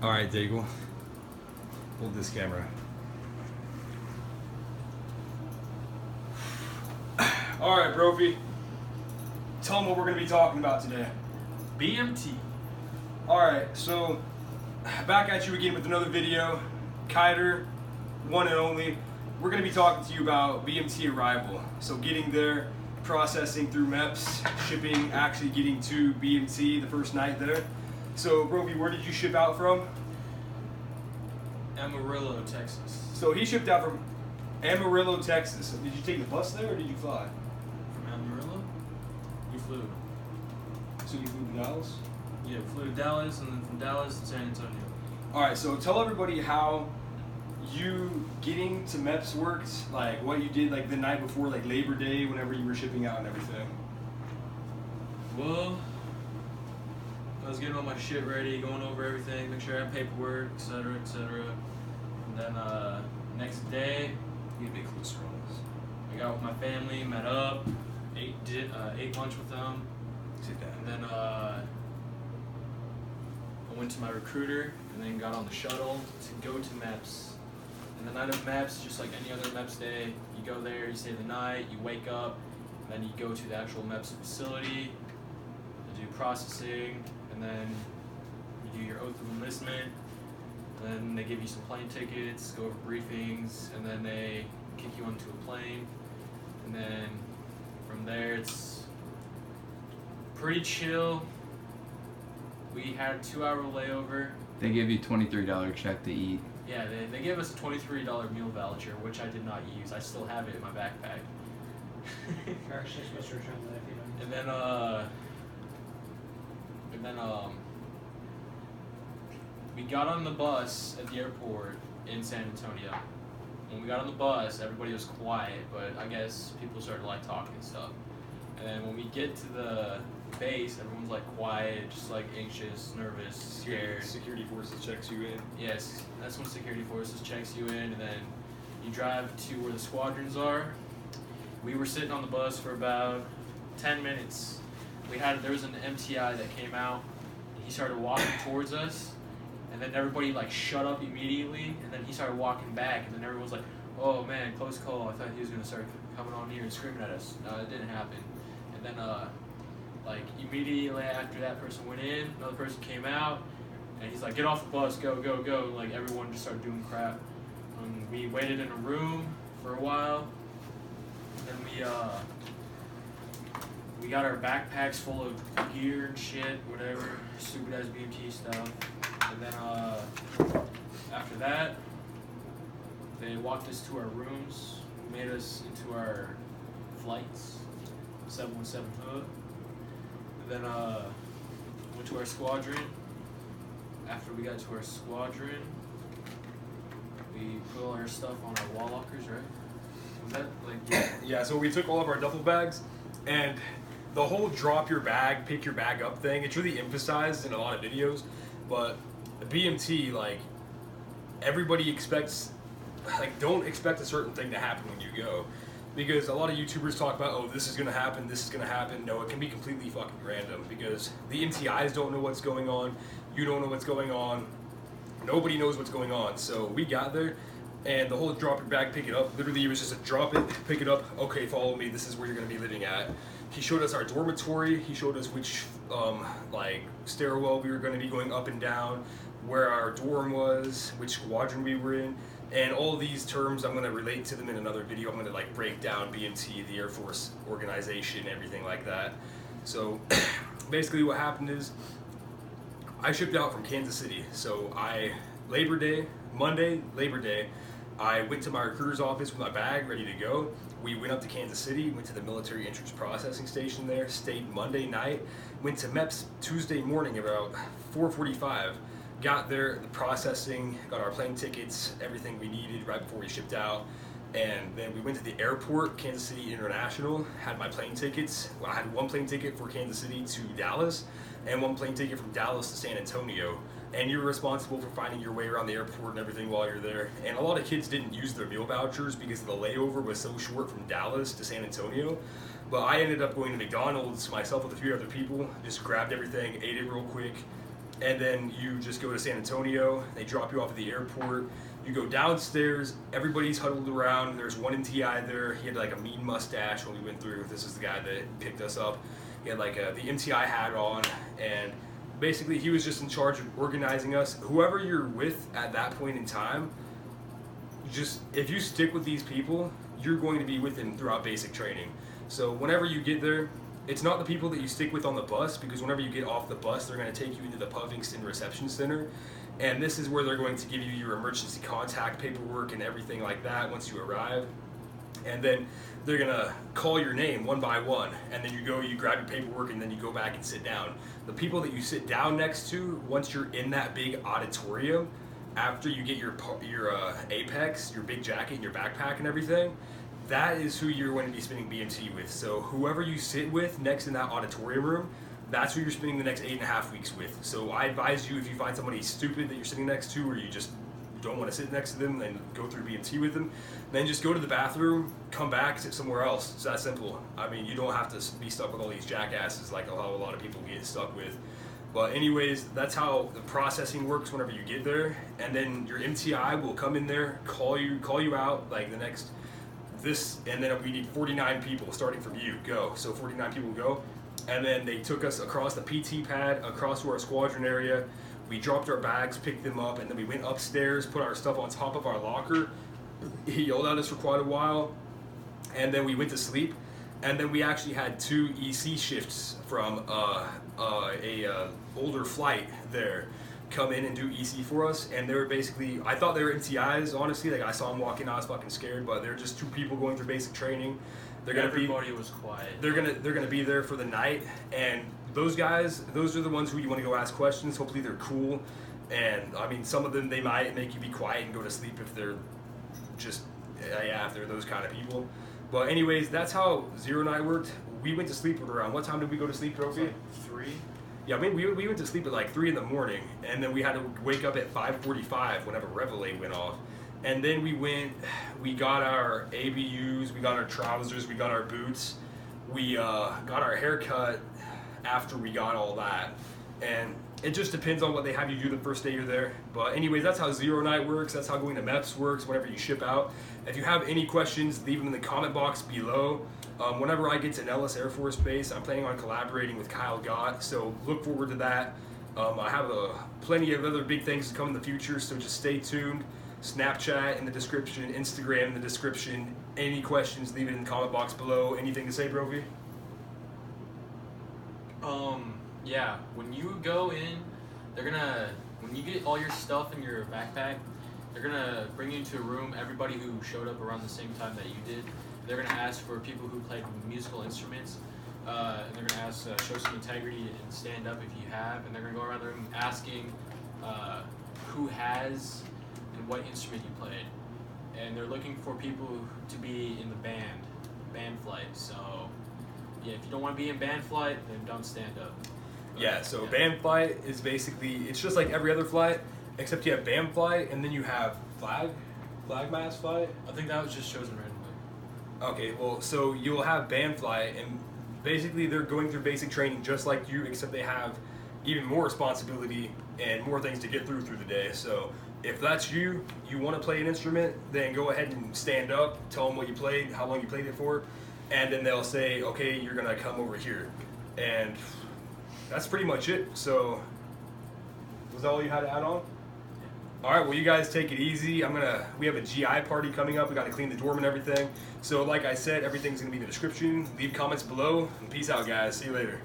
All right, Daigle. Hold this camera. All right, Brophy. Tell them what we're going to be talking about today. BMT. All right, so back at you again with another video. Kiter, one and only. We're going to be talking to you about BMT arrival. So getting there, processing through MEPS, shipping, actually getting to BMT the first night there. So, Brophy, where did you ship out from? Amarillo, Texas. So he shipped out from Amarillo, Texas. Did you take the bus there or did you fly? From Amarillo? We flew. So you flew to Dallas? Yeah, we flew to Dallas and then from Dallas to San Antonio. All right, so tell everybody how you getting to MEPS worked, like what you did like the night before, like Labor Day, whenever you were shipping out and everything. Well, I was getting all my shit ready, going over everything, make sure I had paperwork, etc., etc. And then next day, You get a bit closer on this. I got with my family, met up, ate lunch with them, Sit down. and then I went to my recruiter, and then got on the shuttle to go to MEPS. And the night of MEPS, just like any other MEPS day, you go there, you stay the night, you wake up, and then you go to the actual MEPS facility, you do processing, and then you do your oath of enlistment, and then they give you some plane tickets, go over briefings, and then they kick you onto a plane, and then from there it's pretty chill. We had a 2-hour layover. They give you $23 check to eat. Yeah, they gave us a $23 meal voucher, which I did not use. I still have it in my backpack. And then we got on the bus at the airport in San Antonio. When we got on the bus, everybody was quiet, but I guess people started like talking and stuff. And then when we get to the base, everyone's like quiet, just like anxious, nervous, scared. Security forces checks you in. Yes, that's when security forces checks you in, and then you drive to where the squadrons are. We were sitting on the bus for about 10 minutes. There was an MTI that came out, and he started walking towards us, and then everybody like shut up immediately, and then he started walking back, and then everyone's like, "Oh man, close call! I thought he was gonna start coming on here and screaming at us." No, it didn't happen. And then like immediately after that person went in, another person came out, and he's like, "Get off the bus, go, go, go!" And like everyone just started doing crap. We waited in a room for a while. And then we got our backpacks full of gear and shit, whatever, stupid ass BMT stuff. And then after that, they walked us to our rooms, made us into our flights, 717 hood. And then went to our squadron. After we got to our squadron, we put all our stuff on our wall lockers, right? Was that like... Yeah, so we took all of our duffel bags, and the whole drop your bag, pick your bag up thing, it's really emphasized in a lot of videos, but BMT, like, everybody expects, like, don't expect a certain thing to happen when you go. Because a lot of YouTubers talk about, oh, this is going to happen, this is going to happen. No, it can be completely fucking random, because the MTIs don't know what's going on, you don't know what's going on, nobody knows what's going on. So we got there, and the whole drop your bag, pick it up, literally it was just a drop it, pick it up, okay, follow me, this is where you're going to be living at. He showed us our dormitory, he showed us which like stairwell we were going to be going up and down, where our dorm was, which squadron we were in, and all these terms I'm going to relate to them in another video. I'm going to like break down BMT, the Air Force organization, everything like that. So basically what happened is I shipped out from Kansas City. So Labor Day, Monday, Labor Day, I went to my recruiter's office with my bag ready to go. We went up to Kansas City, went to the military entrance processing station there, stayed Monday night, went to MEPS Tuesday morning about 4:45. Got there, the processing, got our plane tickets, everything we needed right before we shipped out. And then we went to the airport, Kansas City International, had my plane tickets. Well, I had one plane ticket for Kansas City to Dallas, and one plane ticket from Dallas to San Antonio. And you're responsible for finding your way around the airport and everything while you're there. And a lot of kids didn't use their meal vouchers because the layover was so short from Dallas to San Antonio. But I ended up going to McDonald's myself with a few other people, just grabbed everything, ate it real quick, and then you just go to San Antonio. They drop you off at the airport. You go downstairs. Everybody's huddled around. There's one MTI there. He had like a mean mustache when we went through. This is the guy that picked us up. He had like the MTI hat on, and basically he was just in charge of organizing us. Whoever you're with at that point in time, just if you stick with these people, you're going to be with them throughout basic training. So whenever you get there, it's not the people that you stick with on the bus, because whenever you get off the bus, they're going to take you into the Puffington Reception Center, and this is where they're going to give you your emergency contact paperwork and everything like that once you arrive. And then they're going to call your name one by one, and then you go, you grab your paperwork, and then you go back and sit down. The people that you sit down next to, once you're in that big auditorium, after you get your Apex, your big jacket, and your backpack and everything, that is who you're going to be spending BMT with. So whoever you sit with next in that auditorium room, that's who you're spending the next 8.5 weeks with. So I advise you, if you find somebody stupid that you're sitting next to, or you just don't want to sit next to them and go through BMT with them, then just go to the bathroom, come back, sit somewhere else. It's that simple. I mean, you don't have to be stuck with all these jackasses like how a lot of people get stuck with. But anyways, that's how the processing works whenever you get there. And then your MTI will come in there, call you out like the next and then we need 49 people starting from you, go. So 49 people go. And then they took us across the PT pad, across to our squadron area. We dropped our bags, picked them up, and then we went upstairs, put our stuff on top of our locker. He yelled at us for quite a while, and then we went to sleep. And then we actually had 2 EC shifts from a older flight there come in and do EC for us, and they were basically, I thought they were MTIs, honestly. Like, I saw them walking, I was fucking scared, but they're just 2 people going through basic training. Everybody was quiet. They're gonna be there for the night, and those guys, those are the ones who you want to go ask questions. Hopefully they're cool, and I mean, some of them, they might make you be quiet and go to sleep if they're just, if they're those kind of people. But anyways, that's how Zero Night worked. We went to sleep at around, what time did we go to sleep, Trophy? Like 3. Yeah, I mean, we went to sleep at like 3 in the morning, and then we had to wake up at 5:45 whenever Reveille went off. And then we got our ABUs, we got our trousers, we got our boots, we got our haircut after we got all that. And it just depends on what they have you do the first day you're there. But anyways, that's how Zero Night works. That's how going to MEPS works whenever you ship out. If you have any questions, leave them in the comment box below. Whenever I get to Nellis Air Force Base, I'm planning on collaborating with Kyle Gott, so look forward to that. I have plenty of other big things to come in the future, so just stay tuned. Snapchat in the description, Instagram in the description. Any questions, leave it in the comment box below. Anything to say, Brophy? Yeah, when you go in, when you get all your stuff in your backpack, they're gonna bring you into a room, everybody who showed up around the same time that you did. They're gonna ask for people who played musical instruments, and they're gonna ask, show some integrity and stand up if you have, and they're gonna go around the room asking who has and what instrument you played. And they're looking for people to be in the band flight, so yeah, if you don't want to be in band flight, then don't stand up. Yeah, so band flight is basically, it's just like every other flight, except you have band flight, and then you have flag mass flight. I think that was just chosen randomly. Okay, well, so you'll have band flight, and basically they're going through basic training just like you, except they have even more responsibility and more things to get through the day. So if that's you want to play an instrument, then go ahead and stand up, tell them what you played, how long you played it for, and then they'll say, okay, you're gonna come over here. And that's pretty much it. So was that all you had to add on? All right, well, you guys take it easy. We have a GI party coming up. We got to clean the dorm and everything. So like I said, everything's gonna be in the description. Leave comments below, and peace out, guys. See you later.